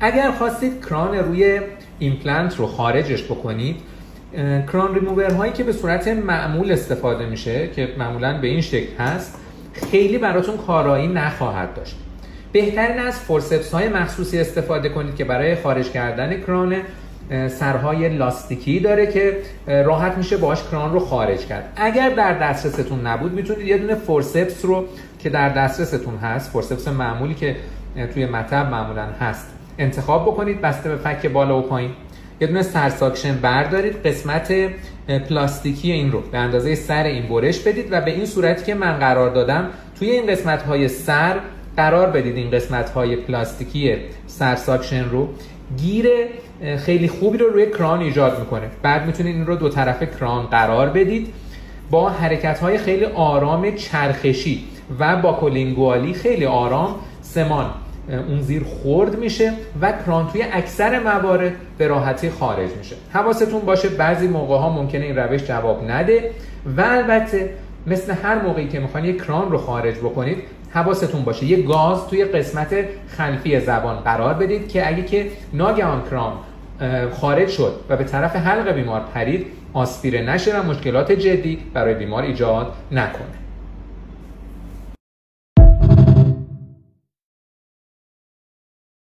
اگر خواستید کران روی ایمپلنت رو خارجش بکنید، کران ریموور هایی که به صورت معمول استفاده میشه که معمولا به این شکل هست خیلی براتون کارایی نخواهد داشت. بهترین از فورسپس های مخصوصی استفاده کنید که برای خارج کردن کران سرهای لاستیکی داره که راحت میشه باهاش کران رو خارج کرد. اگر در دسترستون نبود میتونید یه دونه فورسپس رو که در دسترستون هست، فورسپس معمولی که توی مطب معمولا هست، انتخاب بکنید بسته به فک بالا و پایین. یه دونه سرساکشن بردارید، قسمت پلاستیکی این رو به اندازه سر این برش بدید و به این صورتی که من قرار دادم توی این قسمت های سر قرار بدید. این قسمت های پلاستیکی سرساکشن رو گیر خیلی خوبی رو روی کران ایجاد میکنه. بعد میتونید این رو دو طرف کران قرار بدید با حرکت های خیلی آرام چرخشی و با کولینگوالی خیلی آرام سمان اون زیر خرد میشه و کران توی اکثر موارد به راحتی خارج میشه. حواستون باشه بعضی موقع ها ممکنه این روش جواب نده و البته مثل هر موقعی که میخواین یک کران رو خارج بکنید حواستون باشه یه گاز توی قسمت خلفی زبان قرار بدید که اگه که ناگهان کران خارج شد و به طرف حلق بیمار پرید آسپیره نشه و مشکلات جدی برای بیمار ایجاد نکنه.